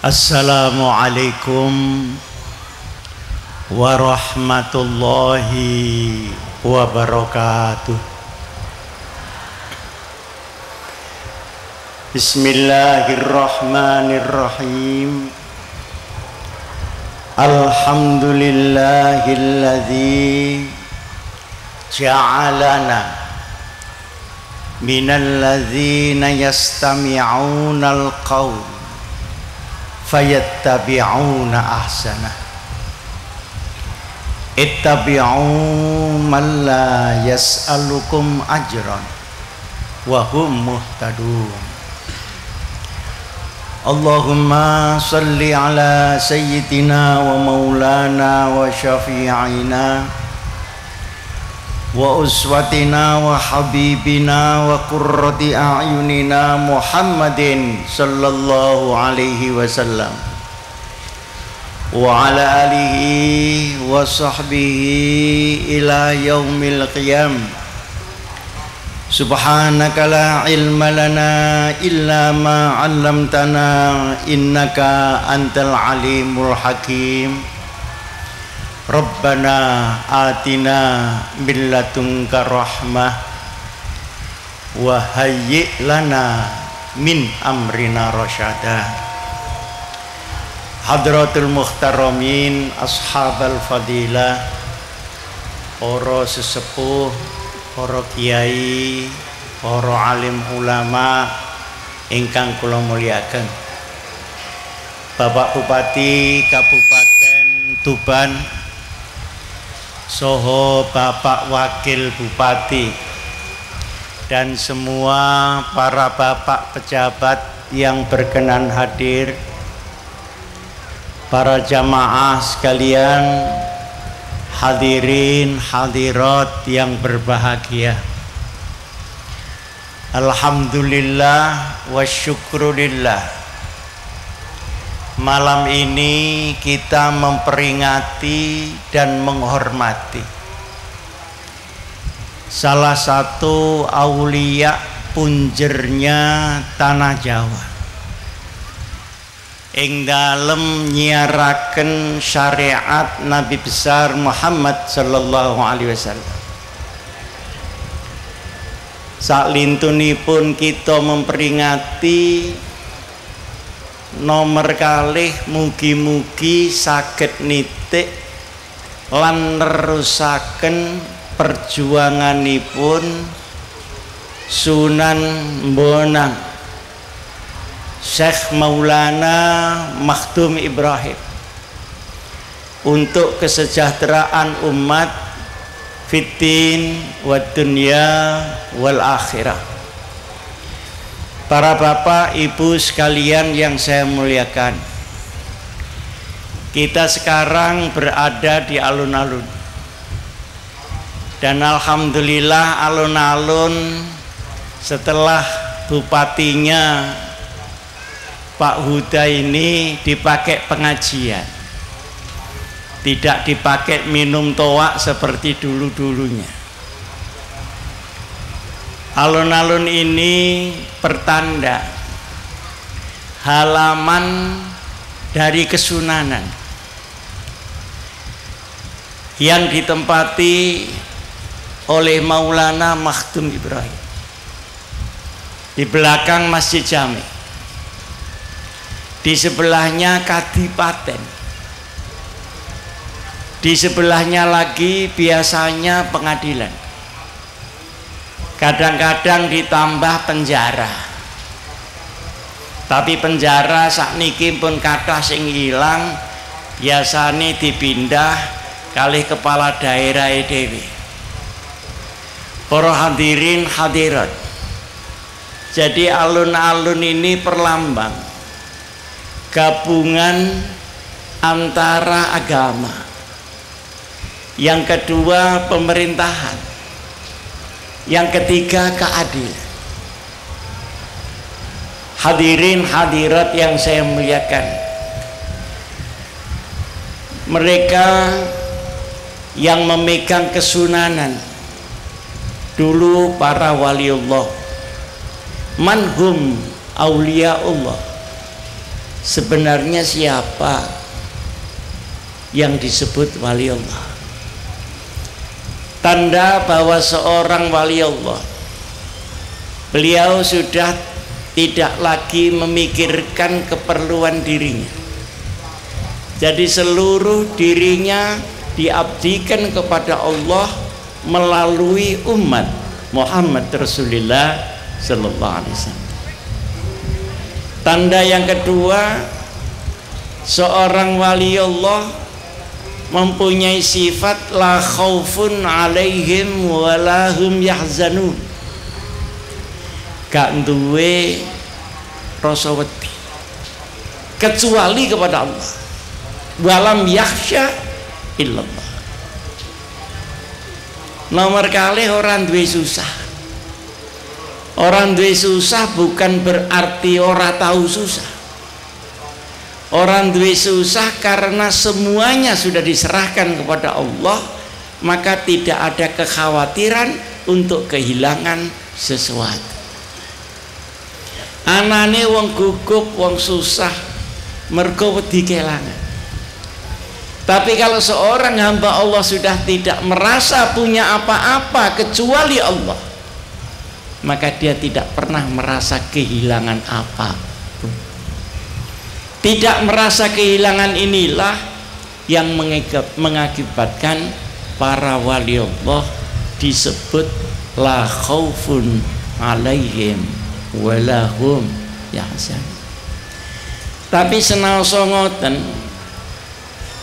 Assalamualaikum warahmatullahi wabarakatuh. Bismillahirrahmanirrahim. Alhamdulillahilladzi ja'alana minalladzina yastami'unal qaul fayattabi'una ahsanah. Ittabi'u man la yas'alukum ajran wa hum muhtadun. Allahumma salli ala sayyidina wa maulana wa syafi'ina wa uswatina wa habibina wa qurrati a'yunina Muhammadin sallallahu alaihi wasallam wa ala alihi wa sahbihi ila yaumil qiyam. Subhanaka la ilma lana illa ma 'allamtana innaka antal alimul hakim. Rabbana atina min ladunka rahmah wa hayyi' lana min amrina rasyada. Hadratul muhtaramin, ashabal fadilah, para sesepuh, para kiai, para alim ulama ingkang kula mulyakaken. Bapak Bupati Kabupaten Tuban soho Bapak Wakil Bupati dan semua para bapak pejabat yang berkenan hadir, para jamaah sekalian, hadirin hadirat yang berbahagia. Alhamdulillah wa syukrulillah. Malam ini kita memperingati dan menghormati salah satu aulia punjernya tanah Jawa ing dalem nyiaraken syariat Nabi besar Muhammad sallallahu alaihi wasallam. Saklintunipun kita memperingati nomor kalih, mugi-mugi saged nitik lan nerusaken perjuanganipun Sunan Bonang Syekh Maulana Makhdum Ibrahim untuk kesejahteraan umat fitin wa dunya wal akhirah. Para bapak ibu sekalian yang saya muliakan, kita sekarang berada di alun-alun dan alhamdulillah alun-alun setelah bupatinya Pak Huda ini dipakai pengajian, tidak dipakai minum toak seperti dulu-dulunya. Alun-alun ini pertanda halaman dari kesunanan yang ditempati oleh Maulana Makhdum Ibrahim. Di belakang Masjid Jami, di sebelahnya Kadipaten, di sebelahnya lagi biasanya pengadilan, kadang-kadang ditambah penjara. Tapi penjara sakniki pun kathah sing ilang, biasane dipindah kalih kepala daerah dhewe. Para hadirin hadirat, jadi alun-alun ini perlambang gabungan antara agama, yang kedua pemerintahan, yang ketiga keadilan. Hadirin hadirat yang saya muliakan, mereka yang memegang kesunanan dulu para waliullah, manhum auliaullah, sebenarnya siapa yang disebut wali Allah. Tanda bahwa seorang wali Allah, beliau sudah tidak lagi memikirkan keperluan dirinya. Jadi seluruh dirinya diabdikan kepada Allah melalui umat Muhammad Rasulullah sallallahu alaihi wasallam. Tanda yang kedua, seorang wali Allah mempunyai sifat la khaufun alaihim wa la hum yahzanun. Gak duwe rasa wedi kecuali kepada Allah. Walam yakhsha illallah. Nomor kali orang duwe susah. Orang duwe susah bukan berarti orang tahu susah. Orang duwe susah karena semuanya sudah diserahkan kepada Allah, maka tidak ada kekhawatiran untuk kehilangan sesuatu. Anane wong gugup, wong susah, mergo wedi kelangan. Tapi kalau seorang hamba Allah sudah tidak merasa punya apa-apa kecuali Allah, maka dia tidak pernah merasa kehilangan apa. Tidak merasa kehilangan inilah yang mengakibatkan para wali Allah disebut la khaufun alaihim walahum yahzan. Tapi senaosa ngoten,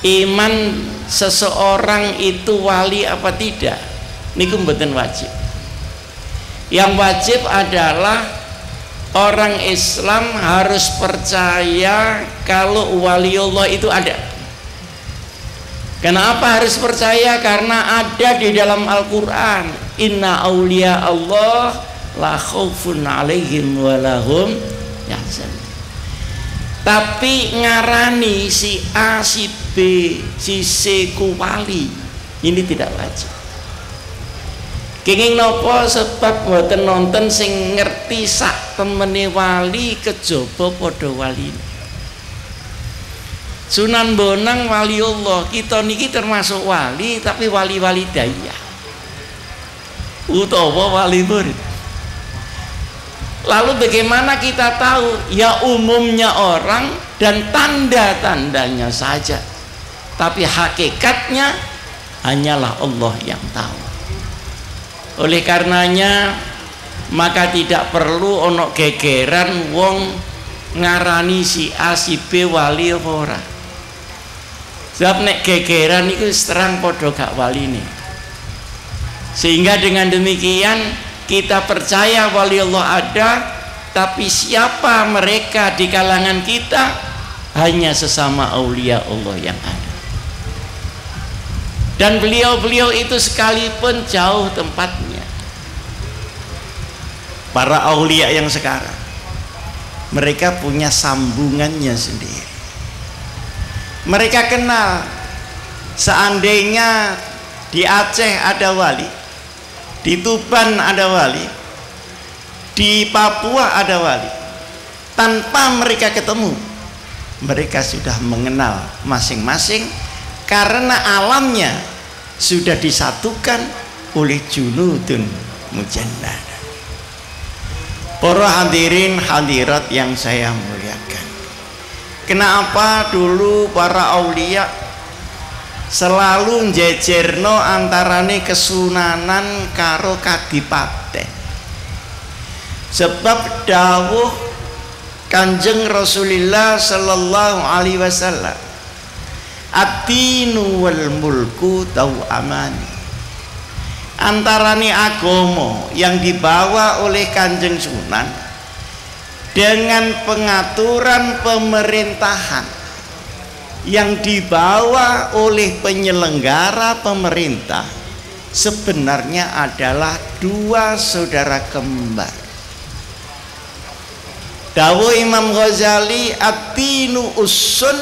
iman seseorang itu wali apa tidak niku mboten wajib. Yang wajib adalah orang Islam harus percaya kalau waliullah itu ada. Kenapa harus percaya? Karena ada di dalam Al-Quran, inna awliya Allah la khaufun alaihim walahum yahzan. Tapi ngarani si A, si B, si C ku wali, ini tidak wajib. Kenging nopo sebab boten nonton sing ngerti sak temene wali kejaba padha wali. Sunan Bonang waliullah, kita niki termasuk wali tapi wali-wali daya utawa wali murid. Lalu bagaimana kita tahu? Ya umumnya orang dan tanda-tandanya saja, tapi hakikatnya hanyalah Allah yang tahu. Oleh karenanya maka tidak perlu ono gegeran wong ngarani si A si B wali apa ora. Sebab nek gegeran itu terang podo gak wali nih. Sehingga dengan demikian kita percaya wali Allah ada, tapi siapa mereka di kalangan kita? Hanya sesama aulia Allah yang ada. Dan beliau-beliau itu sekalipun jauh tempatnya, para aulia yang sekarang, mereka punya sambungannya sendiri. Mereka kenal, seandainya di Aceh ada wali, di Tuban ada wali, di Papua ada wali, tanpa mereka ketemu, mereka sudah mengenal masing-masing karena alamnya sudah disatukan oleh junudun mujannada. Para hadirin hadirat yang saya muliakan, kenapa dulu para aulia selalu njejerno antarane kesunanan karo kadipaten? Sebab dawuh Kanjeng Rasulullah sallallahu alaihi wasallam, ad-dinu wal mulku tau'amani. Antarane agama yang dibawa oleh Kanjeng Sunan dengan pengaturan pemerintahan yang dibawa oleh penyelenggara pemerintah sebenarnya adalah dua saudara kembar. Dawuh Imam Ghazali, ad-dinu ussun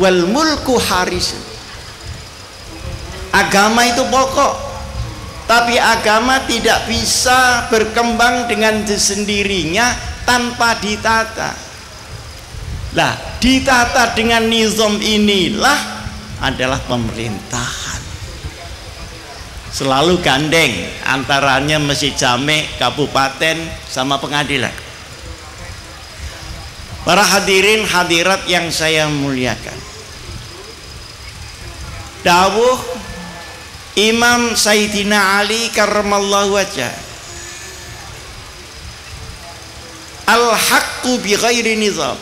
wal mulku harisun. Agama itu pokok, tapi agama tidak bisa berkembang dengan sendirinya tanpa ditata. Lah, ditata dengan nizam inilah adalah pemerintahan. Selalu gandeng antaranya masjid jami, kabupaten sama pengadilan. Para hadirin hadirat yang saya muliakan, dawuh Imam Sayyidina Ali karramallahu wajhah, al-haqqu bi ghairi nizam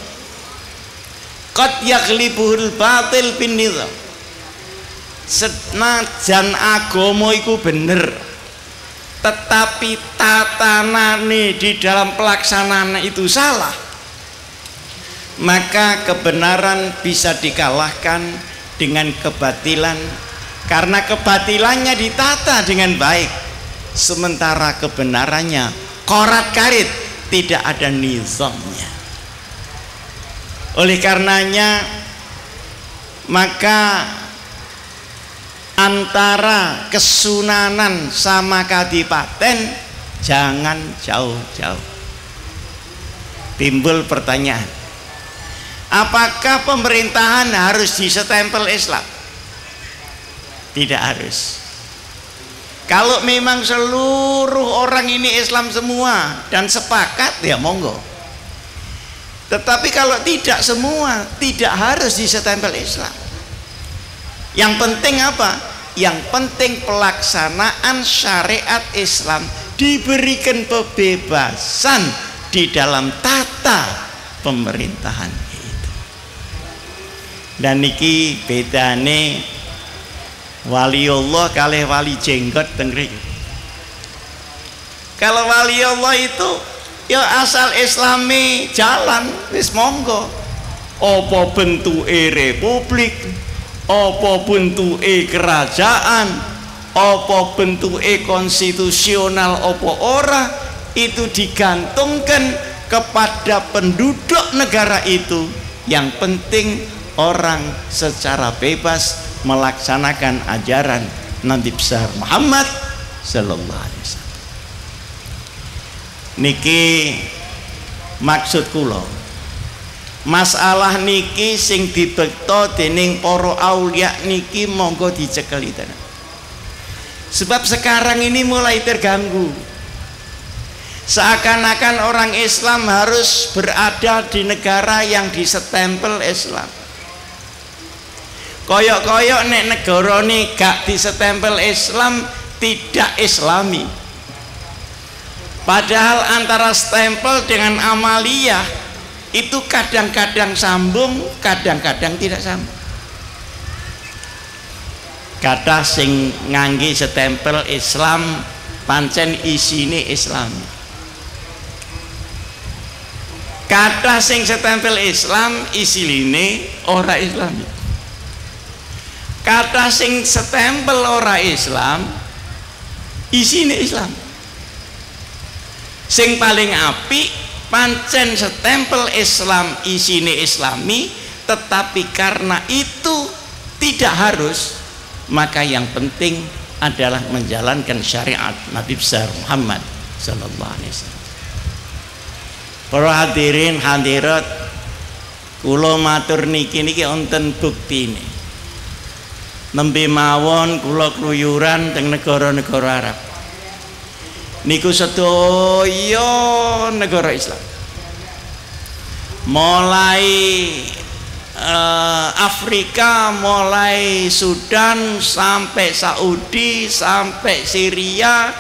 qad yaghlibuhul batil bin nizam. Senajan agama iku bener, tetapi tatanane di dalam pelaksanaan itu salah, maka kebenaran bisa dikalahkan dengan kebatilan, karena kebatilannya ditata dengan baik, sementara kebenarannya korat karit, tidak ada nizamnya. Oleh karenanya, maka antara kesunanan sama kadipaten jangan jauh-jauh. Timbul pertanyaan, apakah pemerintahan harus disestempel Islam? Tidak harus. Kalau memang seluruh orang ini Islam semua dan sepakat, ya monggo. Tetapi kalau tidak semua, tidak harus disestempel Islam. Yang penting apa? Yang penting pelaksanaan syariat Islam diberikan kebebasan di dalam tata pemerintahan itu. Dan niki bedane waliullah kalih wali jenggot teng mriki. Kalau waliullah itu ya asal Islami jalan wis monggo. Apa bentuke republik, apa bentuke kerajaan, apa bentuke konstitusional, apa ora, itu digantungkan kepada penduduk negara itu. Yang penting orang secara bebas melaksanakan ajaran Nabi besar Muhammad sallallahu alaihi wasallam. Niki maksud kula, masalah niki sing dibekta dening para aulia niki monggo dicekeli tenan. Sebab sekarang ini mulai terganggu. Seakan-akan orang Islam harus berada di negara yang disestempel Islam. Koyok-koyok nek negara ini gak disestempel Islam, tidak Islami. Padahal antara stempel dengan amaliyah itu kadang-kadang sambung, kadang-kadang tidak sambung. Kata sing ngangge stempel Islam pancen isine Islam. Kata sing stempel Islam isiline ora Islami. Kata sing stempel ora Islam isine Islam. Sing paling apik pancen stempel Islam isine Islami, tetapi karena itu tidak harus, maka yang penting adalah menjalankan syariat Nabi besar Muhammad sallallahu alaihi wasallam. Para hadirin hadirat, kula matur niki wonten buktine. Nembe mawon kula kluyuran teng negara-negara Arab. Niku sedaya negara Islam. Mulai Afrika, mulai Sudan sampai Saudi, sampai Syria,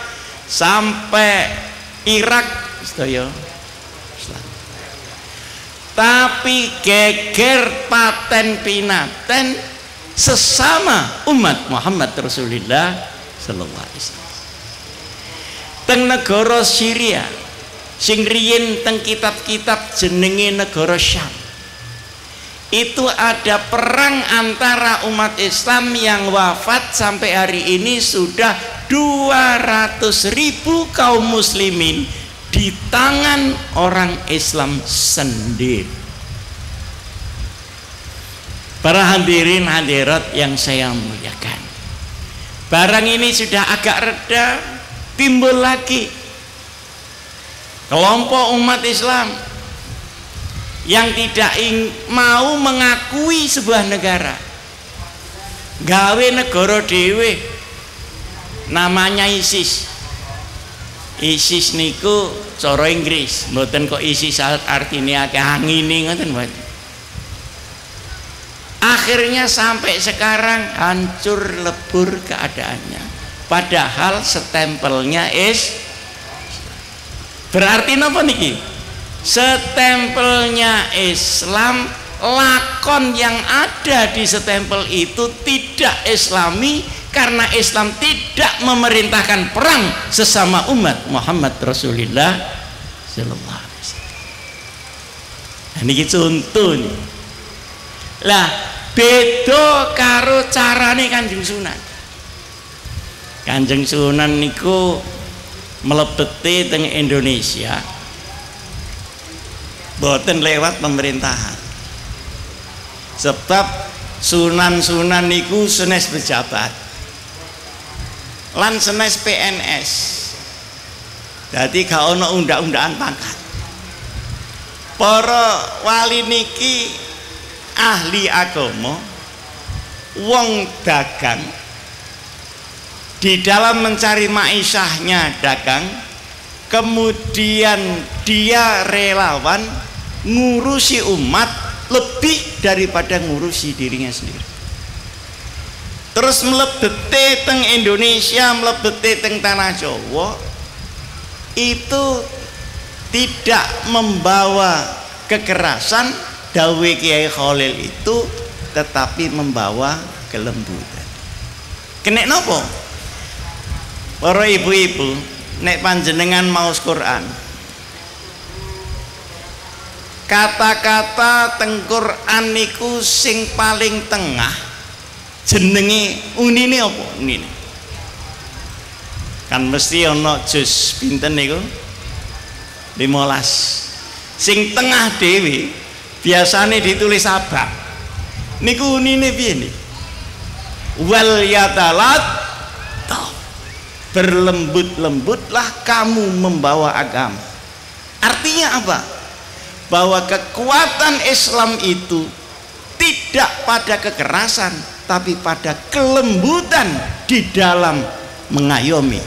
sampai Irak, sedaya Islam. Tapi geger paten pinaten sesama umat Muhammad Rasulullah sallallahu alaihi wasallam. Teng negara Syria sing riyin teng kitab-kitab jenenge negara Syam, itu ada perang antara umat Islam yang wafat sampai hari ini sudah 200.000 kaum muslimin di tangan orang Islam sendiri. Para hadirin hadirat yang saya muliakan, barang ini sudah agak reda, timbul lagi kelompok umat Islam yang tidak mau mengakui sebuah negara, gawe negara dhewe namanya ISIS. ISIS niku cara Inggris, mboten kok ISIS artinya akeh angine ngoten mboten. Akhirnya sampai sekarang hancur lebur keadaannya, padahal stempelnya berarti napa niki? Stempelnya Islam, lakon yang ada di stempel itu tidak islami, karena Islam tidak memerintahkan perang sesama umat Muhammad Rasulullah sallallahu alaihi wasallam. Niki contoh nih. Lah beda karo carane Kanjeng Sunan. Kanjeng Sunan niku mlebete teng Indonesia boten lewat pemerintahan, sebab sunan-sunan niku senes pejabat lan senes PNS, jadi gak ono undang-undangan pangkat. Para wali niki ahli agama, wong dagang, di dalam mencari ma'isyahnya dagang, kemudian dia relawan ngurusi umat lebih daripada ngurusi dirinya sendiri. Terus mlebete teng Indonesia, mlebete teng tanah Jawa, itu tidak membawa kekerasan dawe Kiai Khalil itu, tetapi membawa kelembutan. Kena nopo? Para ibu-ibu, nek panjenengan maos Quran, kata-kata teng Quran niku sing paling tengah jenenge unine apa? Unine kan mesti ana juz pinten niku 15. Sing tengah dhewe biasane ditulis sabak. Niku unine piye nih? Wal yatalat, berlembut-lembutlah kamu membawa agama. Artinya apa? Bahwa kekuatan Islam itu tidak pada kekerasan, tapi pada kelembutan di dalam mengayomi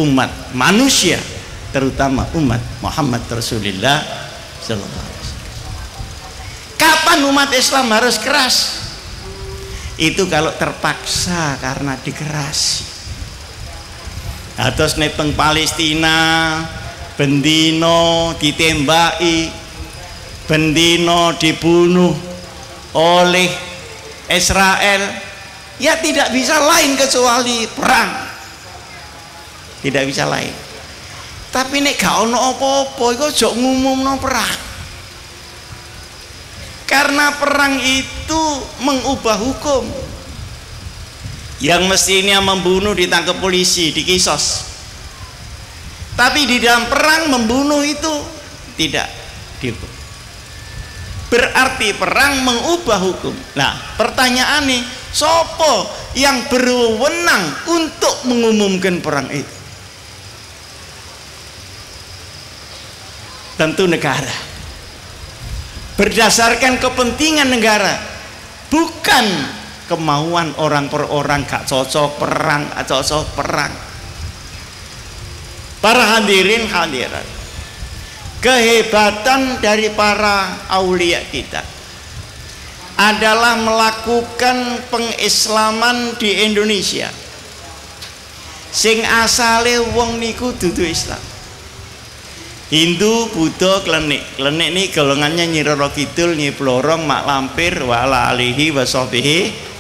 umat manusia, terutama umat Muhammad Rasulullah sallallahu alaihi wasallam. Kapan umat Islam harus keras? Itu kalau terpaksa karena dikerasi. Atos nepeng Palestina bendino ditembaki, bendino dibunuh oleh Israel, ya tidak bisa lain kecuali perang, tidak bisa lain. Tapi nek gak ono apa-apa iku aja ngumumno perang, karena perang itu mengubah hukum. Yang mestinya membunuh ditangkap polisi, dikisos, tapi di dalam perang membunuh itu tidak dihukum. Berarti perang mengubah hukum. Nah, pertanyaannya, sopo yang berwenang untuk mengumumkan perang itu? Tentu negara, berdasarkan kepentingan negara, bukan kemauan orang per orang. Gak cocok perang, gak cocok perang. Para hadirin hadirat, kehebatan dari para aulia kita adalah melakukan pengislaman di Indonesia. Sing asale wong niku dudu Islam, Hindu, Buddha, Klenik. Klenik ini golongannya Nyi Roro Kidul, Nyi Blorong, Mak Lampir, wa ala alihi wa sahbihi.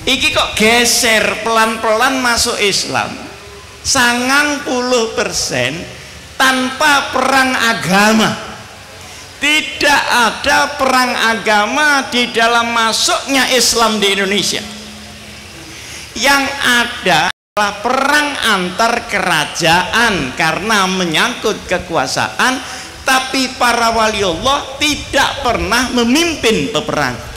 Iki kok geser pelan-pelan masuk Islam 90% tanpa perang agama. Tidak ada perang agama di dalam masuknya Islam di Indonesia. Yang ada adalah perang antar kerajaan karena menyangkut kekuasaan, tapi para wali Allah tidak pernah memimpin peperangan.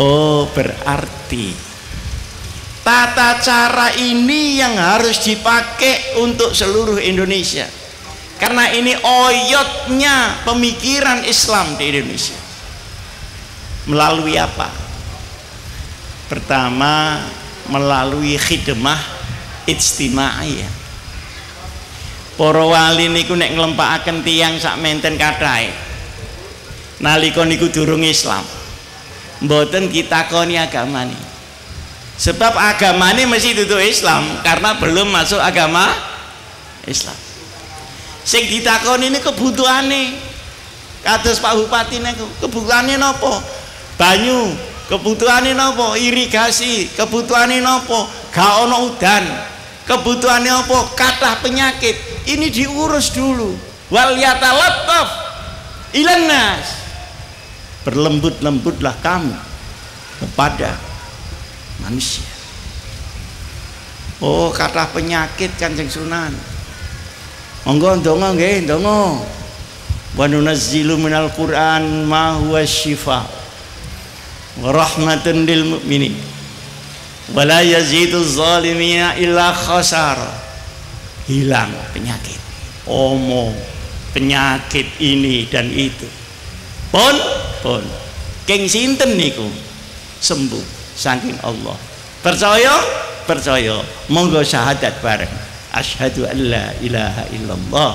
Oh, berarti tata cara ini yang harus dipakai untuk seluruh Indonesia. Karena ini oyotnya pemikiran Islam di Indonesia. Melalui apa? Pertama, melalui khidmah ijtimaiyah. Para wali niku nek nglempakaken tiyang sak menten kathah. Nalika niku durung Islam, mboten kitakoni agamane. Sebab agamane mesti dudu Islam karena belum masuk agama Islam. Sing ditakoni ini kebutuhane. Kados Pak Bupati niku, kebutuhane napa? Banyu. Kebutuhane napa? Irigasi. Kebutuhane napa? Gak ana udan. Kebutuhane apa? Kathah penyakit. Ini diurus dulu. Wal yatalattaf ilan nas. Berlembut-lembutlah kamu kepada manusia. Oh, kathah penyakit Kanjeng Sunan. Monggo ndonga nggih, ndonga. Wa nunazzilu minal Qur'an ma huwa syifa wa rahmatun lil mu'minin wa la yazidu zalimina illa khasara. Hilang penyakit, penyakit ini dan itu pun keng sinten niku sembuh saking Allah. Percaya monggo syahadat bareng, asyhadu an la ilaha illallah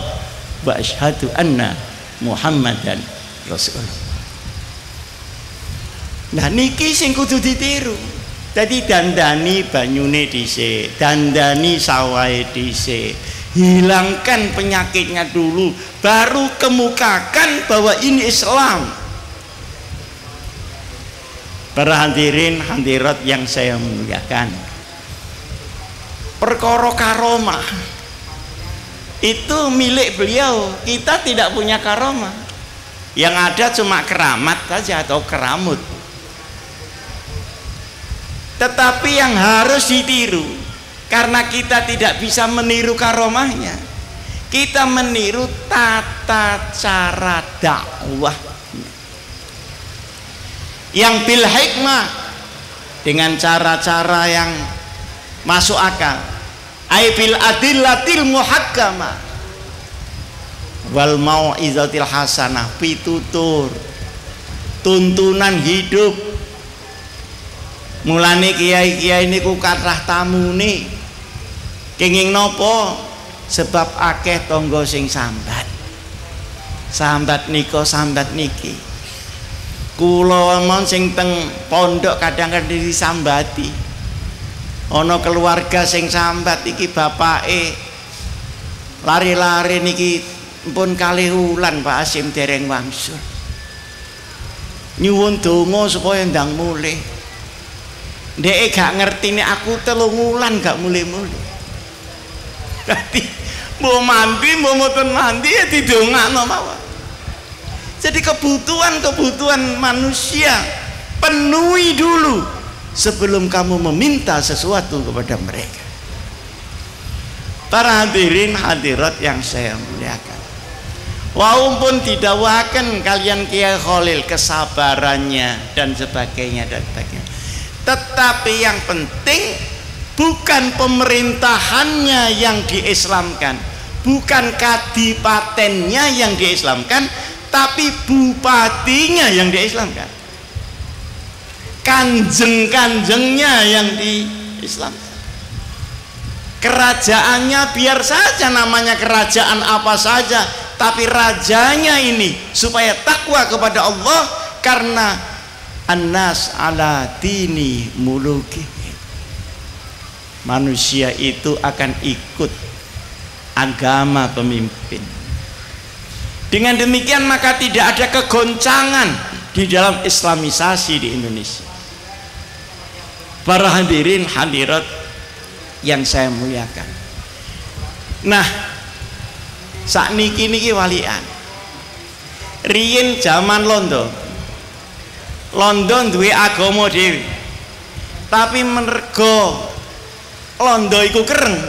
wa asyhadu anna Muhammadan Rasulullah. Nah niki sing kudu ditiru. Jadi dandani banyune dhisik, dandani sawahe dhisik, hilangkan penyakitnya dulu, baru kemukakan bahwa ini Islam. Para hadirin hadirat yang saya muliakan, perkara karomah itu milik beliau. Kita tidak punya karomah, yang ada cuma keramat saja atau keramut. Tetapi yang harus ditiru, karena kita tidak bisa meniru karomahnya, kita meniru tata cara dakwah yang bil hikmah, dengan cara-cara yang masuk akal, ai bil adillatil muhakkamah wal mau'izatil hasanah, pitutur tuntunan hidup. Mulane kiai-kiai niku kathah tamune kenging nopo? Sebab akeh tangga sing sambat. Sambat nika sambat niki. Kula mon sing teng pondok kadang-kadang disambati. Ana keluarga sing sambat iki bapake lari-lari niki pun kalih wulan Pak Hasyim dereng wangsul. Nyuwun donga supaya ndang mulih. Dek gak ngerti nih, aku 3 wulan gak mulai-mulai. Jadi mau mandi, mau motor mandi ya didongakno mawon. Jadi kebutuhan manusia penuhi dulu sebelum kamu meminta sesuatu kepada mereka. Para hadirin hadirat yang saya muliakan, walaupun didakwakan kalian Kiai Khalil kesabarannya dan sebagainya, tetapi yang penting bukan pemerintahannya yang diislamkan, bukan kadipatennya yang diislamkan, tapi bupatinya yang diislamkan, kanjeng-kanjengnya yang diislamkan. Kerajaannya biar saja namanya kerajaan apa saja, tapi rajanya ini supaya takwa kepada Allah, karena annas ala dini muluki. Manusia itu akan ikut agama pemimpin. Dengan demikian maka tidak ada kegoncangan di dalam islamisasi di Indonesia. Para hadirin hadirat yang saya muliakan, nah sakniki niki walian riyen zaman Londo duwe agama dhewe, tapi mergo Londo iku kereng,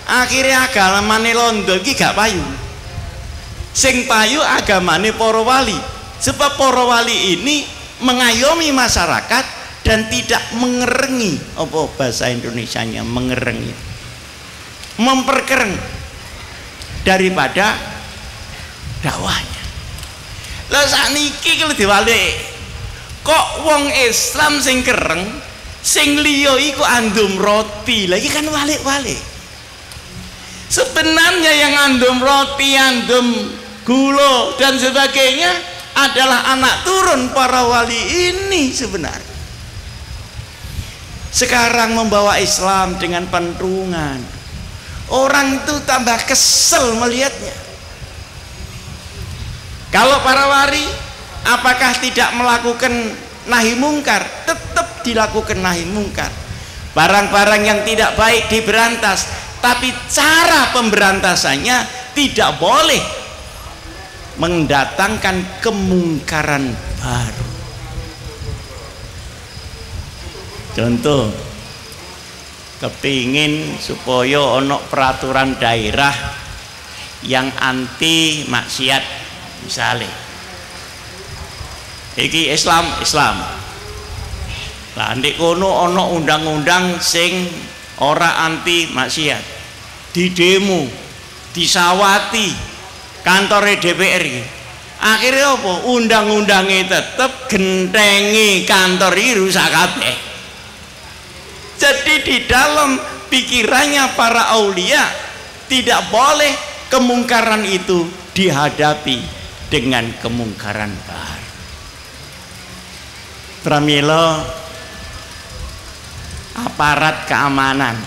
akhirnya agamane Londo iki gak payu. Sing payu agamane para wali, sebab para wali ini mengayomi masyarakat dan tidak mengerengi, apa bahasa Indonesianya, mengerengi, memperkereng. daripada dakwahnya. Lah sakniki kalau diwalik kok wong Islam sing kereng, sing liya iku andum roti, lagi kan walik-walik. Sebenarnya yang andum roti, andum gula dan sebagainya adalah anak turun para wali ini sebenarnya. Sekarang membawa Islam dengan pentungan, orang itu tambah kesel melihatnya. Kalau para wali apakah tidak melakukan nahi mungkar? Tetap dilakukan nahi mungkar. Barang-barang yang tidak baik diberantas, tapi cara pemberantasannya tidak boleh mendatangkan kemungkaran baru. Contoh, kepingin supaya ono peraturan daerah yang anti maksiat, misalnya iki Islam lah ndek kono ono undang-undang sing ora anti maksiat, di demo, disawati kantor DPR iki. Akhirnya apa? Undang-undangnya tetep gentengi kantor iki rusak kabeh. Jadi di dalam pikirannya para aulia tidak boleh kemungkaran itu dihadapi dengan kemungkaran baru. Pramila aparat keamanan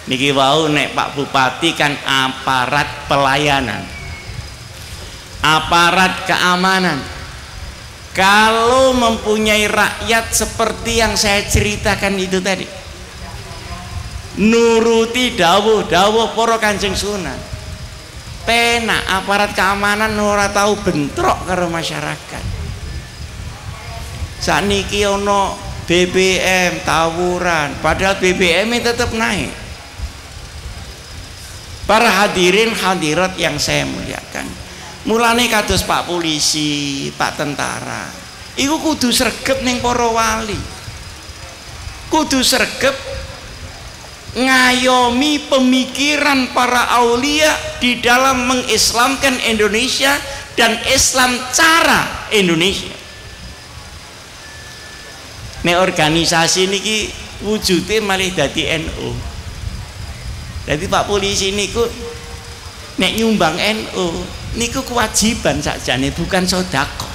niki wau nek Pak Bupati kan aparat pelayanan, aparat keamanan. Kalau mempunyai rakyat seperti yang saya ceritakan itu tadi, nuruti dawuh para Kanjeng Sunan, penak aparat keamanan ora tahu bentrok karo masyarakat. Sakniki ono BBM tawuran, padahal BBM tetap naik. Para hadirin hadirat yang saya muliakan, mulane kados Pak polisi, Pak tentara, iku kudu sregep ning para wali, kudu sregep ngayomi pemikiran para aulia di dalam mengislamkan Indonesia dan Islam cara Indonesia. Nek organisasi niki wujudnya malah dadi NU. Jadi Pak polisi niku nek nyumbang NU niku kewajiban sakjane, bukan sedekah.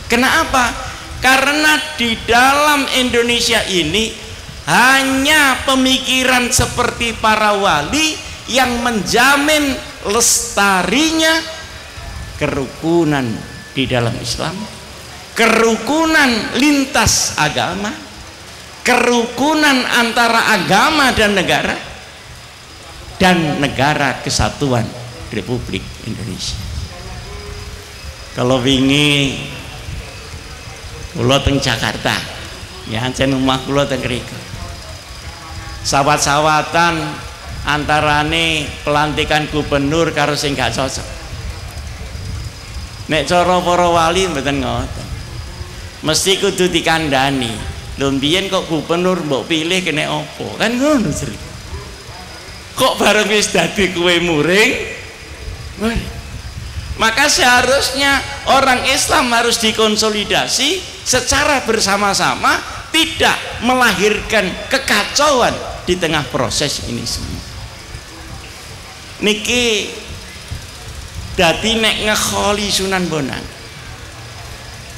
Kenapa? Karena di dalam Indonesia ini hanya pemikiran seperti para wali yang menjamin lestarinya kerukunan di dalam Islam, kerukunan lintas agama, kerukunan antara agama dan negara kesatuan Republik Indonesia. Kalau wingi kula teng Jakarta, ya ancen omah kula teng mriku. Sawat-sawatan antarane pelantikan gubernur karo sing gak cocok. Nek cara para wali mboten ngoten. Mesti kudu dikandani. Lho mbiyen kok gubernur mbok pilih kene apa? Kan ngono cerita. Kok bareng wis dadi kowe muring? Maka seharusnya orang Islam harus dikonsolidasi secara bersama-sama, tidak melahirkan kekacauan di tengah proses ini semua. Niki dadi nek ngekholi Sunan Bonang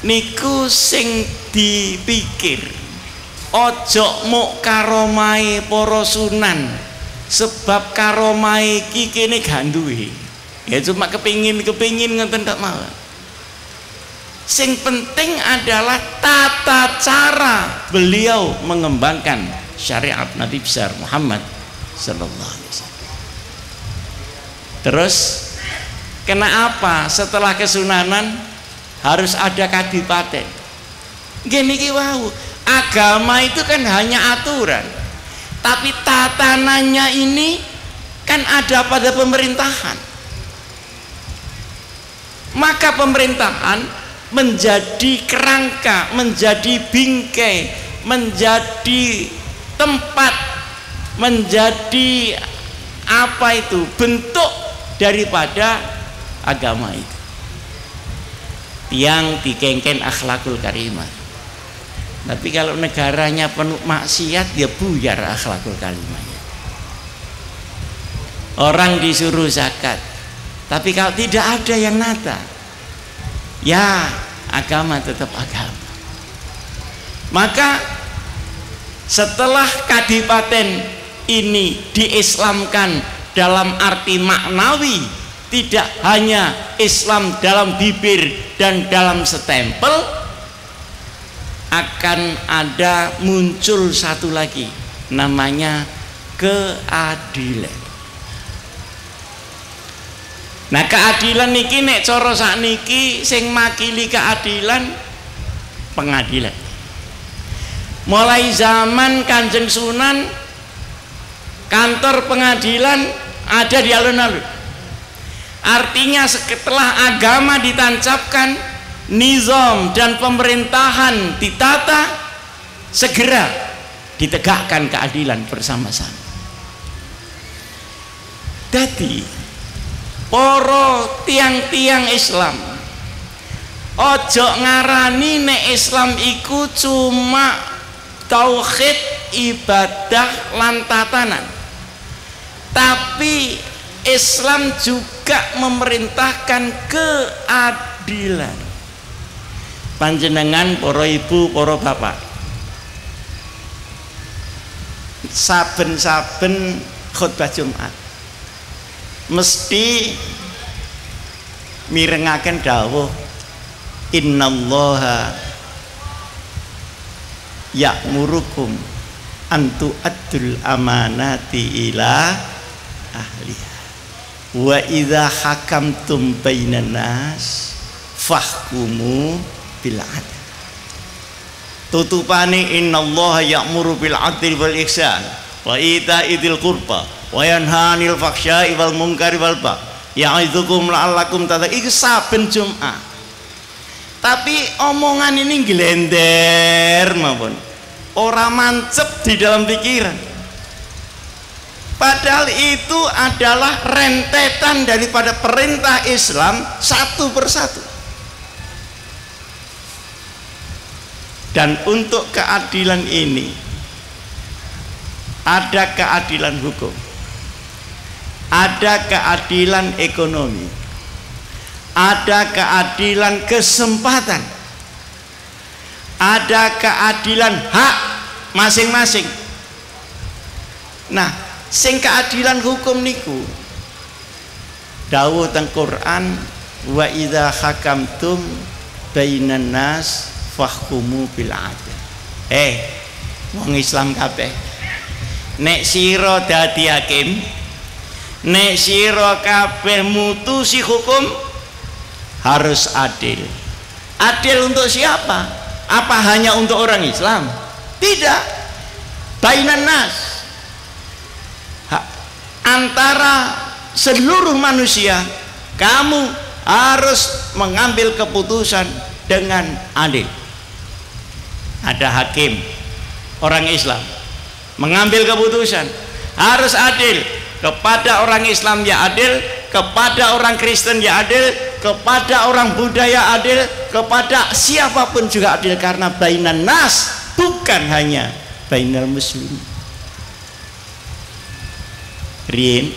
niku sing dipikir ojo muk karomai para sunan, sebab karomai iki kene gak duwe. Ya cuma kepingin ngeten tok mawon. Sing penting adalah tata cara beliau mengembangkan syariat Nabi besar Muhammad sallallahu alaihi wasallam. Terus kenapa setelah kesunanan harus ada kadipaten? Gini ki wau, agama itu kan hanya aturan, tapi tatanannya ini kan ada pada pemerintahan. Maka pemerintahan menjadi kerangka, menjadi bingkai, menjadi tempat, menjadi Apa itu? Bentuk daripada agama itu. Tiang dikengken akhlakul karimah. Tapi kalau negaranya penuh maksiat, dia buyar akhlakul karimahnya. Orang disuruh zakat, tapi kalau tidak ada yang nata, ya agama tetap agama. Maka setelah kadipaten ini diislamkan dalam arti maknawi, tidak hanya Islam dalam bibir dan dalam setempel, akan ada muncul satu lagi, namanya keadilan. Nah, keadilan niki nek cara sakniki sing makili keadilan pengadilan. Mulai zaman Kanjeng Sunan, kantor pengadilan ada di alun-alun. Artinya setelah agama ditancapkan, nizam dan pemerintahan ditata, segera ditegakkan keadilan bersama-sama. Jadi para tiang-tiang Islam ojo ngarani nek Islam iku cuma tauhid, ibadah lan tatanan, tapi Islam juga memerintahkan keadilan. Panjenengan para ibu, para bapak, saben-saben khutbah Jumat mesti mirengaken dawuh innallaha ya'murukum antu addul amanati ila ahliha wa idza hakamtum bainan nas fahkumu bil adl. Tutupane innallaha ya'muru bil adli wal ihsan wa ita'i dzil qurba wa yanha 'anil fahsya'i wal munkari wal baghi ya'idzukum la'allakum tattaqun. Iki saben Jumat. Tapi omongan ini glender mawon, ora mancep di dalam pikiran. Padahal itu adalah rentetan daripada perintah Islam satu persatu. Dan untuk keadilan ini ada keadilan hukum, ada keadilan ekonomi, ada keadilan kesempatan, ada keadilan hak masing-masing. Nah, sing keadilan hukum niku dawuh teng Quran, wa idza hakamtum bainan nas fahkumu bil adl. Wong Islam kabeh, nek sira dadi hakim, nek sira kabeh mutusi hukum, harus adil. Adil untuk siapa? Apa hanya untuk orang Islam? Tidak. Bainan nas, antara seluruh manusia, kamu harus mengambil keputusan dengan adil. Ada hakim orang Islam mengambil keputusan, harus adil. Kepada orang Islam ya adil, kepada orang Kristen ya adil, kepada orang Buddha ya adil, kepada siapapun juga adil, karena bainan nas, bukan hanya bainal muslim. Rien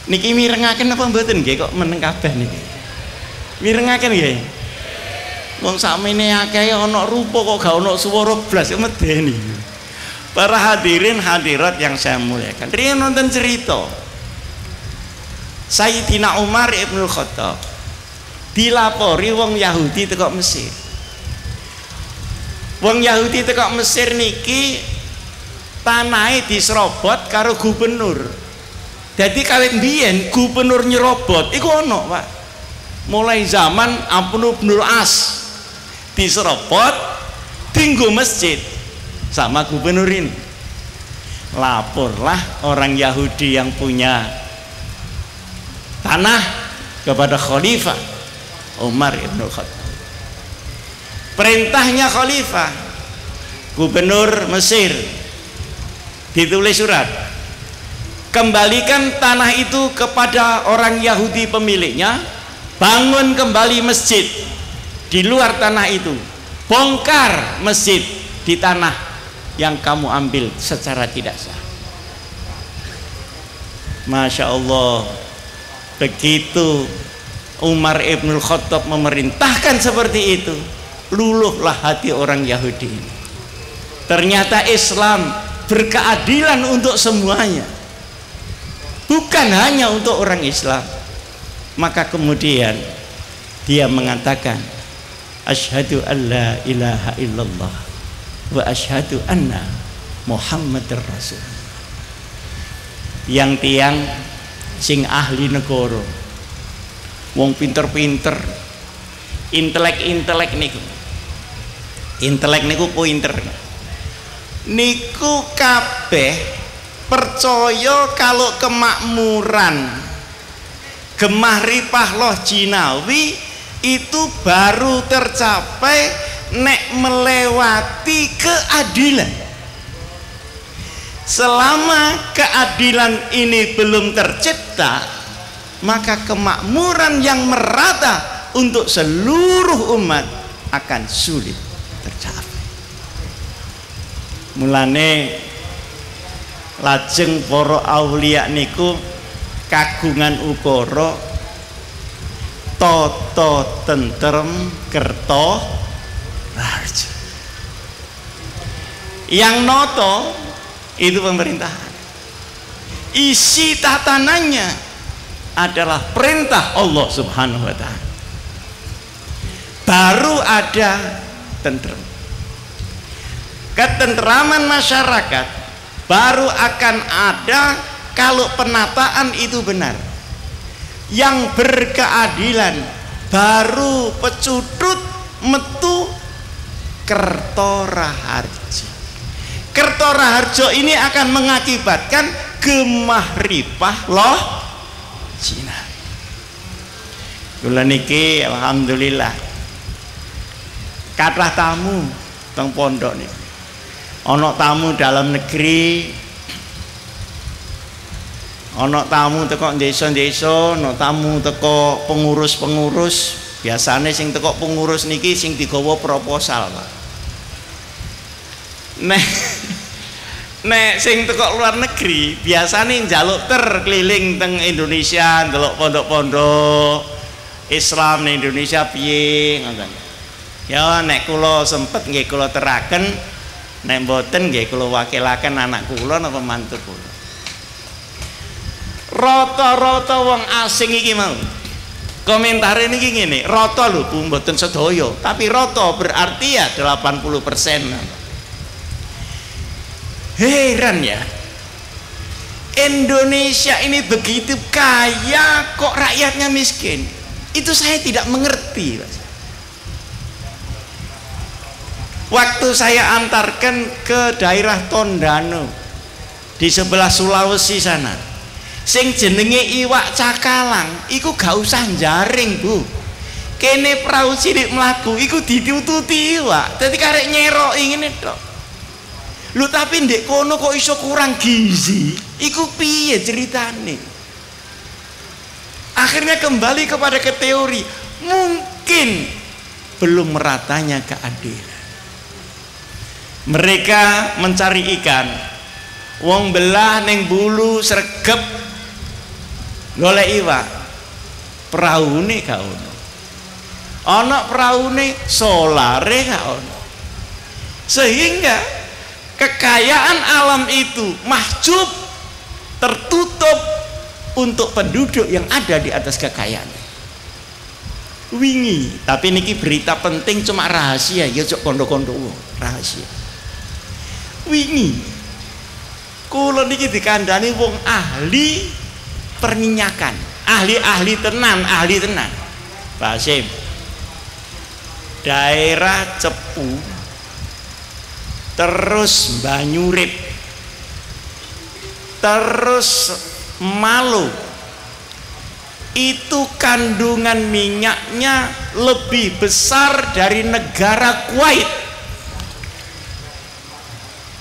niki mirengaken apa mboten nggih, kok meneng kabeh niki mirengaken nggih? Wong sakmene akeh ana rupa kok gak ana swara blas medeni. Para hadirin hadirat yang saya muliakan, riyen nonton cerita Sayyidina Umar Ibnul Khattab dilapori wong Yahudi teko Mesir. Wong Yahudi teko Mesir niki tanahe diserobot karo gubernur. Jadi kawit mbiyen gubernur nyerobot iku ono, Pak. Mulai zaman Amr bin As diserobot tinggu masjid sama gubernur ini. Laporlah orang Yahudi yang punya tanah kepada Khalifah Umar ibn Khattab. Perintahnya Khalifah, gubernur Mesir, ditulis surat, kembalikan tanah itu kepada orang Yahudi pemiliknya, bangun kembali masjid di luar tanah itu, bongkar masjid di tanah yang kamu ambil secara tidak sah. Masya Allah, begitu Umar ibn Khattab memerintahkan seperti itu, luluhlah hati orang Yahudi ini. Ternyata Islam berkeadilan untuk semuanya, bukan hanya untuk orang Islam. Maka kemudian dia mengatakan, asyhadu an la ilaha illallah wa asyhadu anna Muhammadar Rasul. Yang tiang sing ahli negara, wong pinter-pinter, intelek niku pinter niku kabeh percaya kalau kemakmuran Gemah Ripah Loh Jinawi itu baru tercapai nek melewati keadilan. Selama keadilan ini belum tercipta, maka kemakmuran yang merata untuk seluruh umat akan sulit tercapai. Mulane lajeng para aulia niku kagungan ukara tata tentrem kerta raja. Yang noto itu pemerintahan, isi tatanannya adalah perintah Allah Subhanahu wa ta'ala. Baru ada tentrem, ketentraman masyarakat baru akan ada kalau penataan itu benar, yang berkeadilan. Baru pecudut metu Kerto Raharjo. Kerto Raharjo ini akan mengakibatkan Gemah Ripah Loh Jinawi. Kula niki alhamdulillah kathah tamu teng pondok niki. Ana tamu dalam negeri, ana tamu teko desa-desa, ana tamu teko pengurus-pengurus. Biasane sing teko pengurus niki sing digawa proposal, Pak. Nek sing teko luar negeri biasane njaluk keliling teng Indonesia, ndelok pondok-pondok Islam ning Indonesia piye ngoten. Ya nek kula sempet nggih kula teraken, nek mboten nggih kula wakilaken anak kula napa mantu kula. Rata-rata wong asing iki mau komentare niki ngene, rata lho Bu, mboten sedaya, tapi rata berarti ya 80%. Heran ya, Indonesia ini begitu kaya kok rakyatnya miskin. Itu saya tidak mengerti, Mas. Waktu saya antarkan ke daerah Tondano di sebelah Sulawesi sana, sing jenenge iwak cakalang iku gak usah jaring, Bu. Kene perahu cilik mlaku iku ditututi iwak, dadi karek nyeroki ngene tok. Lu tapi ndek kono kok iso kurang gizi, iku piye ceritane? Akhirnya kembali kepada ke teori, mungkin belum meratanya keadilan. Mereka mencari ikan, wong belah neng bulu sregep golek iwak, peraune gak ono. Ana peraune solare gak ono. Sehingga kekayaan alam itu mahjub, tertutup untuk penduduk yang ada di atas kekayaan. Wingi, tapi niki berita penting cuma rahasia, ya cok kondo-kondo rahasia. Wingi, kula niki dikandani wong ahli perminyakan, ahli tenan. Pak Hasim, daerah Cepu terus Banyurip, terus Maluku, itu kandungan minyaknya lebih besar dari negara Kuwait.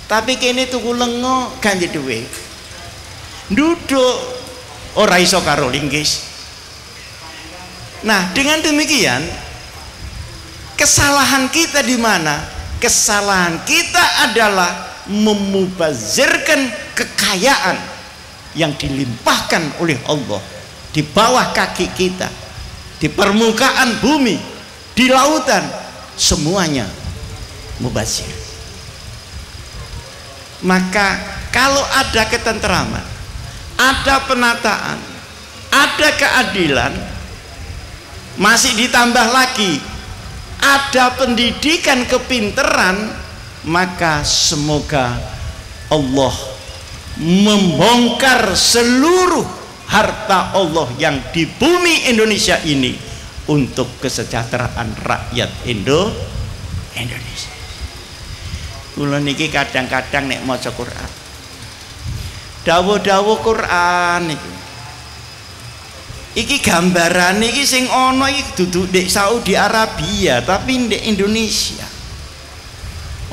Tapi kene tuku lengo ganti duit. duduk ora iso karo linggis. Nah, dengan demikian kesalahan kita di mana? Kesalahan kita adalah memubazirkan kekayaan yang dilimpahkan oleh Allah di bawah kaki kita, di permukaan bumi, di lautan, semuanya mubazir. Maka kalau ada ketentraman, ada penataan, ada keadilan, masih ditambah lagi ada pendidikan kepinteran, maka semoga Allah membongkar seluruh harta Allah yang di bumi Indonesia ini untuk kesejahteraan rakyat Indonesia. Kula niki kadang-kadang nek maca Quran, dawuh-dawuh Quran iki gambaran iki sing ana iki dudu ndek Saudi Arabia tapi ndek Indonesia.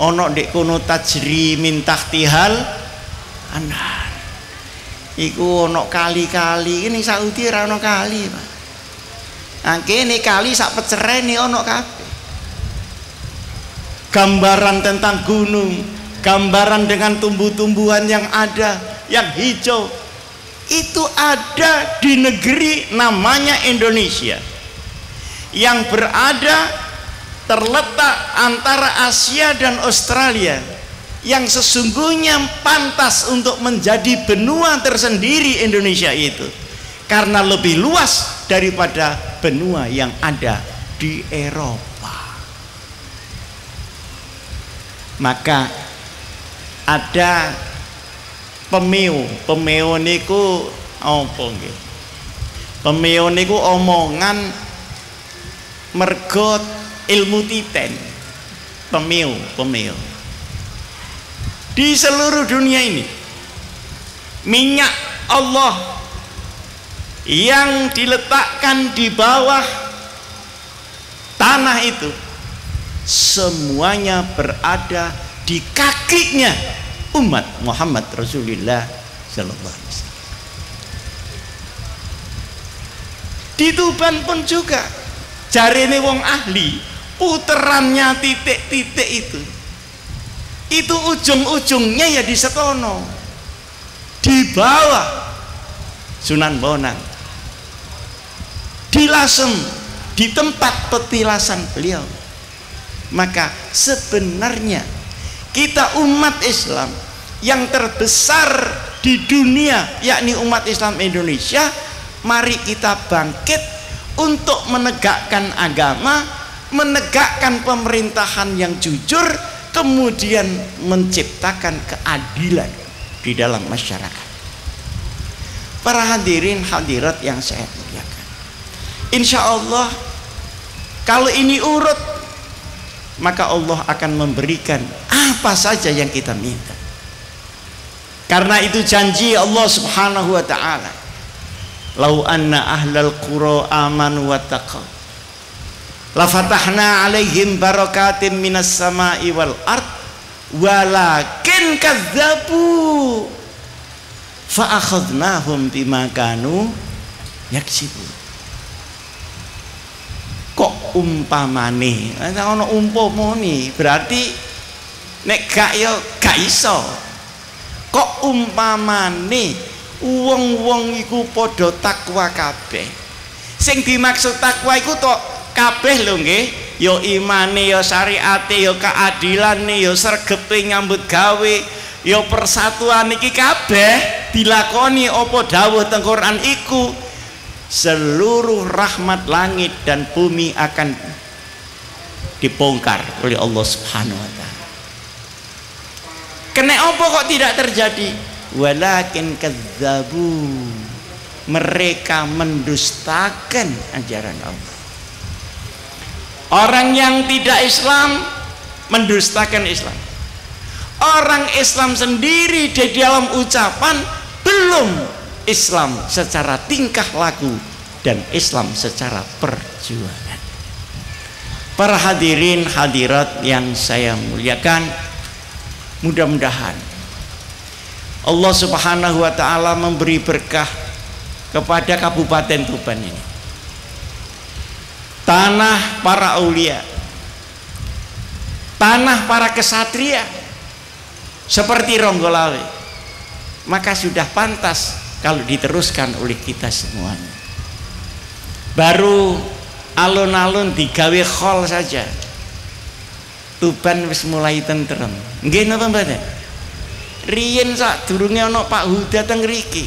Ana ndek kono tajri min tahtihal anhar. Iku ana kali-kali ini Saudi ora ana kali, Pak. Nah, kene kali sak pecerene ana kabeh. Gambaran tentang gunung, gambaran dengan tumbuh-tumbuhan yang ada, yang hijau, itu ada di negeri namanya Indonesia, yang berada terletak antara Asia dan Australia, yang sesungguhnya pantas untuk menjadi benua tersendiri Indonesia itu, karena lebih luas daripada benua yang ada di Eropa. Maka ada pemeo niku apa nggih? Pemeo niku omongan mergo ilmu titen. Pemeo. Di seluruh dunia ini minyak Allah yang diletakkan di bawah tanah itu semuanya berada di kakinya umat Muhammad Rasulullah sallallahu alaihi wasallam. Di Tuban pun juga jarene wong ahli, puterannya titik-titik itu ujung-ujungnya ya di Setono, di bawah Sunan Bonang, di Lasem, di tempat petilasan beliau. Maka sebenarnya kita umat Islam yang terbesar di dunia, yakni umat Islam Indonesia, mari kita bangkit untuk menegakkan agama, menegakkan pemerintahan yang jujur, kemudian menciptakan keadilan di dalam masyarakat. Para hadirin hadirat yang saya muliakan, insya Allah kalau ini urut, maka Allah akan memberikan apa saja yang kita minta. Karena itu janji Allah Subhanahu wa taala, "Lau anna ahlal qura amanu wattaqaw la fatahna 'alaihim barakatim minas sama'i wal ard walakin kadzdzabu fa akhadnahum bima kanu yaksibun." Kok umpamane ana umpamane berarti nek gak ya gak iso. Kok umpamane wong-wong iku padha takwa kabeh. Sing dimaksud takwa iku tok kabeh lho nggih, ya imane, ya syariate, ya keadilane, ya sregepe nyambut gawe, ya persatuan iki kabeh dilakoni apa dawuh teng Quran iku, seluruh rahmat langit dan bumi akan dibongkar oleh Allah Subhanahu wa taala. Kena apa kok tidak terjadi? Walakin kadzdzabu, mereka mendustakan ajaran Allah. Orang yang tidak Islam mendustakan Islam. Orang Islam sendiri di dalam ucapan belum Islam secara tingkah laku dan Islam secara perjuangan. Para hadirin hadirat yang saya muliakan, mudah-mudahan Allah Subhanahu wa taala memberi berkah kepada Kabupaten Tuban ini. Tanah para aulia, tanah para kesatria seperti Ronggolawe. Maka sudah pantas kalau diteruskan oleh kita semuanya. Baru alun-alun digawe khol saja, Tuban wis mulai tentrem. Nggih napa mboten? Riyen sak durunge ana Pak Huda teng mriki,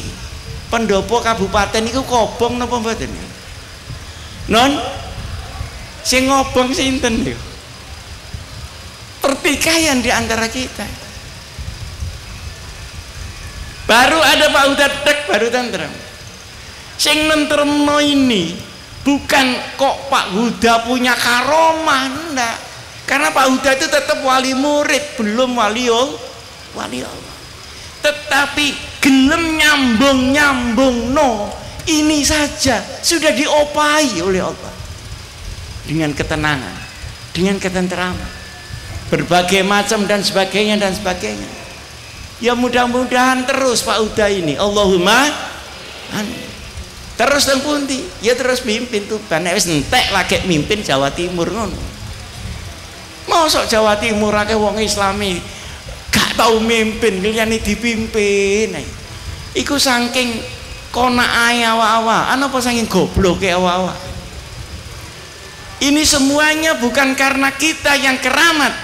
pendopo kabupaten iku kobong napa mboten? Non sing ngobong sinten niku? Pertikaian di antara kita. Baru ada Pak Huda tek baru tentrem. Sing nentremno ini bukan kok Pak Huda punya karomah, enggak. Karena Pak Huda itu tetap wali murid, belum wali Allah. Tetapi gelem nyambung no, ini saja sudah diopai oleh Allah dengan ketenangan, dengan ketenteraman, berbagai macam dan sebagainya. Ya mudah-mudahan terus Pak Huda ini, Allahumma terus teng pundi ya terus mimpin Tuban. Nek wis entek lagi mimpin Jawa Timur ngono. Mosok Jawa Timur akeh wong Islami gak tau mimpin, liyane dipimpin. Iku saking konae awak-awak, apa saking gobloke awak-awak. Ini semuanya bukan karena kita yang keramat,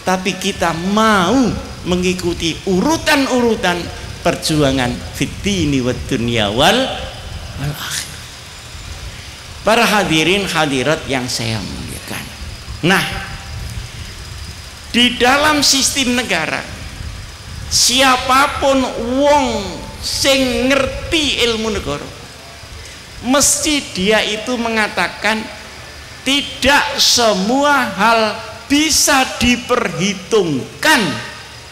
tapi kita mau mengikuti urutan-urutan perjuangan fitini wa dunya wal akhir. Para hadirin hadirat yang saya muliakan. Nah, di dalam sistem negara, siapapun wong sing ngerti ilmu negara, mesti dia itu mengatakan tidak semua hal bisa diperhitungkan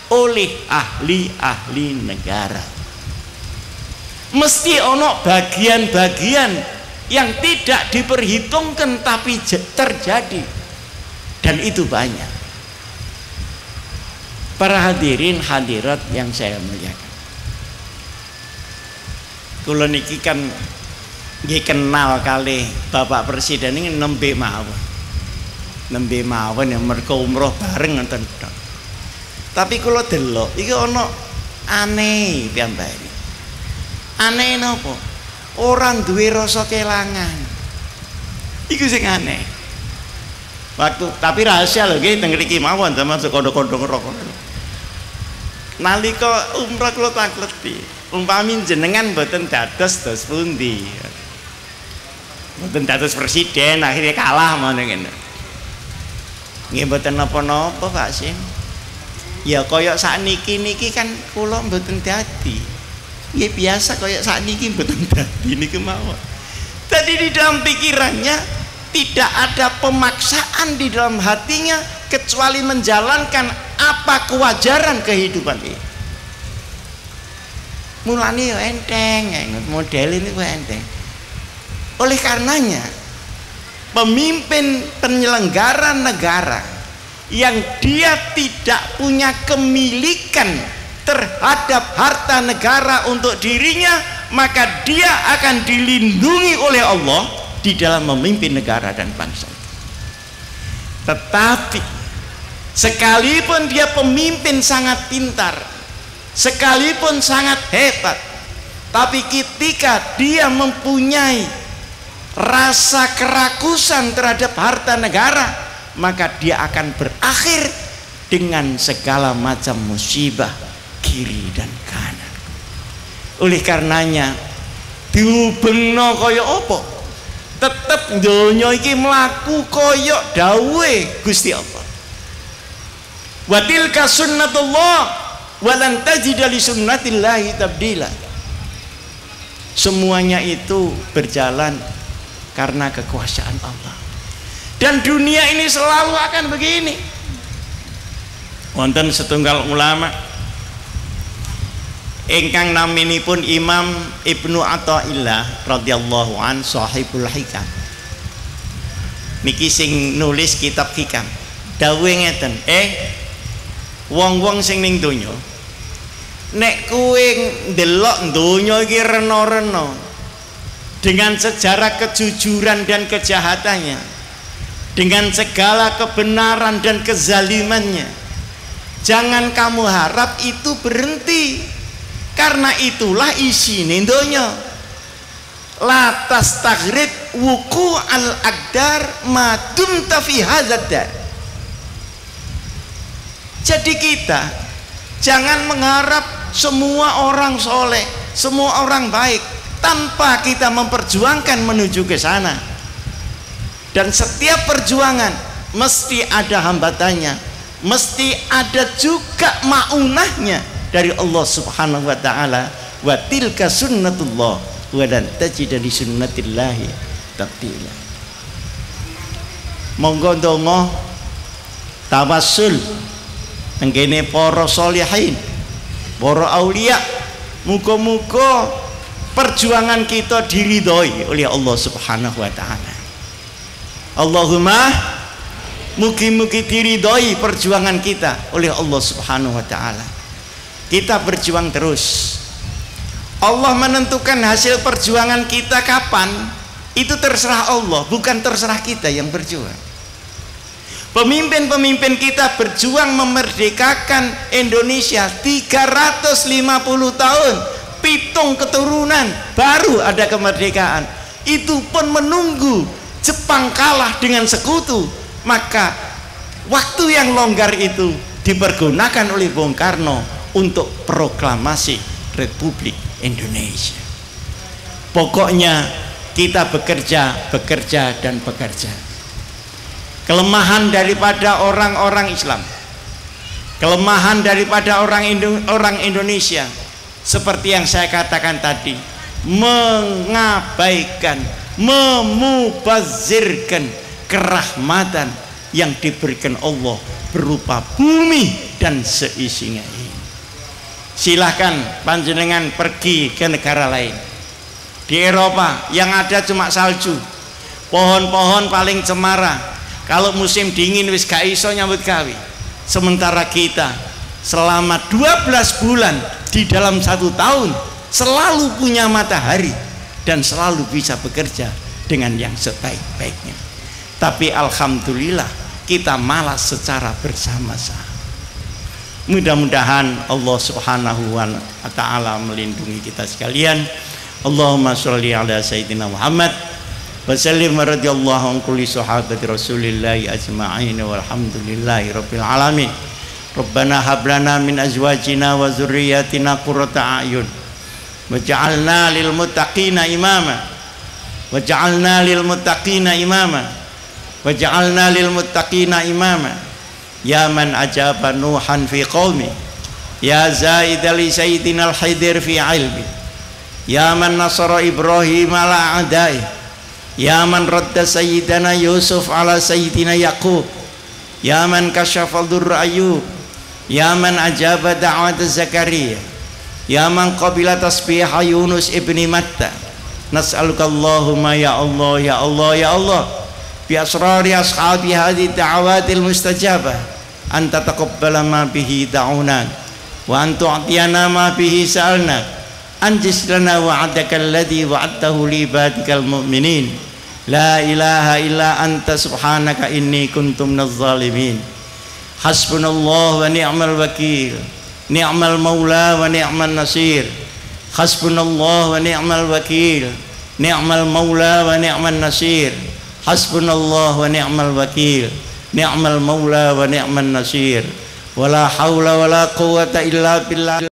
oleh ahli-ahli negara. Mesti ono bagian-bagian yang tidak diperhitungkan tapi terjadi, dan itu banyak. Para hadirin hadirat yang saya muliakan, kula niki kan nggih kenal kali Bapak Presiden ini nembe mawon ya mergo umroh bareng ngoten tok. Tapi kula delok iki ana aneh piyambake. Aneh napa? Ora duwe rasa kelangan. Iku sing aneh. Waktu tapi rahasia lho nggih teng mriki mawon zaman sekondo-kondo ngerokok. Nalika umrah kula takleti, umpami jenengan mboten dados dos pundi. Mboten dados presiden akhirnya kalah ngono ngene. Nggih mboten napa-napa Pak Sim. Ya kaya sakniki niki kan kula mboten dadi. Nggih biasa kaya sakniki mboten dadi niku mawon. Tadi di dalam pikirannya tidak ada pemaksaan di dalam hatinya kecuali menjalankan apa kewajaran kehidupan ini. Mulane yo enteng, model ini kok enteng. Oleh karenanya pemimpin penyelenggara negara yang dia tidak punya kemilikan terhadap harta negara untuk dirinya, maka dia akan dilindungi oleh Allah di dalam memimpin negara dan bangsa. Tetapi sekalipun dia pemimpin sangat pintar, sekalipun sangat hebat, tapi ketika dia mempunyai rasa kerakusan terhadap harta negara, maka dia akan berakhir dengan segala macam musibah kiri dan kanan. Oleh karenanya diubengno kaya apa? Tetep donya iki mlaku kaya dawuhe Gusti Allah. Wa tilka sunnatullah wa lan tajida li sunnatillahi tabdila. Semuanya itu berjalan karena kekuasaan Allah. Dan dunia ini selalu akan begini. Wonten setunggal ulama ingkang naminipun Imam Ibnu Athaillah radhiyallahu an sahibul hikam. Niki sing nulis kitab hikam. Dawuhe ngeten, wong-wong sing ning donya nek kowe ndelok donya iki rena-rena dengan sejarah kejujuran dan kejahatannya, dengan segala kebenaran dan kezalimannya, jangan kamu harap itu berhenti, karena itulah isi donya. La tastaghrib wuku al aqdar ma dumta fi hadzal dar. Jadi kita jangan mengharap semua orang soleh, semua orang baik, tanpa kita memperjuangkan menuju ke sana. Dan setiap perjuangan mesti ada hambatannya, mesti ada juga maunahnya dari Allah Subhanahu wa taala. Wa tilka sunnatullah wa lan tajida li sunnatillahi tabdila. Monggo ndonga tawassul nggene para sholihin, para aulia, muga-muga perjuangan kita diridhoi oleh Allah Subhanahu wa taala. Allahumma mugi-mugi diridhoi perjuangan kita oleh Allah Subhanahu wa taala. Kita berjuang terus. Allah menentukan hasil perjuangan kita kapan, itu terserah Allah, bukan terserah kita yang berjuang. Pemimpin-pemimpin kita berjuang memerdekakan Indonesia 350 tahun, pitung keturunan baru ada kemerdekaan. Itu pun menunggu Jepang kalah dengan sekutu. Maka waktu yang longgar itu dipergunakan oleh Bung Karno untuk proklamasi Republik Indonesia. Pokoknya kita bekerja, bekerja dan bekerja. Kelemahan daripada orang-orang Islam, kelemahan daripada orang Indonesia, seperti yang saya katakan tadi, mengabaikan, memubazirkan kerahmatan yang diberikan Allah berupa bumi dan seisinya ini. Silahkan panjenengan pergi ke negara lain di Eropa yang ada cuma salju, pohon-pohon paling cemara, kalau musim dingin wis gak iso nyambut gawe. Sementara kita selama 12 bulan di dalam 1 tahun selalu punya matahari dan selalu bisa bekerja dengan yang sebaik-baiknya. Tapi alhamdulillah kita malas secara bersama-sama. Mudah-mudahan Allah Subhanahu wa taala melindungi kita sekalian. Allahumma sholli ala sayyidina Muhammad wa sallim radhiyallahu an kulli sahabati Rasulillah ajma'in walhamdulillahi rabbil alamin. Rabbana hab lana min azwajina wa dzurriyyatina qurrata a'yun waj'alna lil muttaqina imama waj'alna lil muttaqina imama waj'alna lil muttaqina imama. Ya man ajaba Nuhan fi qaumi, ya zaida li sayyidina al-Khidir fi ilmi, ya man nasara Ibrahim ala a'dai, ya man radda sayyidina Yusuf ala sayyidina Yaqub, ya man kashafa dhurra Ayyub, ya man ajaba da'wat Zakaria, ya man qabila tasbiha Yunus ibni Matta. Nas'aluka Allahumma ya Allah ya Allah ya Allah bi asrari ashabi hadhihi da'awatil mustajabah anta taqabbala ma bihi da'una wa anta tu'tiyana ma bihi sa'alna anjis lana wa'adaka alladhi wa'adtahu li ibadikal mu'minin la ilaha illa anta subhanaka inni kuntu minadh dhalimin. Hasbunallah wa ni'mal wakil, ni'mal maula wa ni'man nasir. Hasbunallah wa ni'mal wakil, ni'mal maula wa ni'man nasir. Hasbunallah wa ni'mal wakil, ni'mal maula wa ni'man nasir. Wala haula wala quwwata illa billah.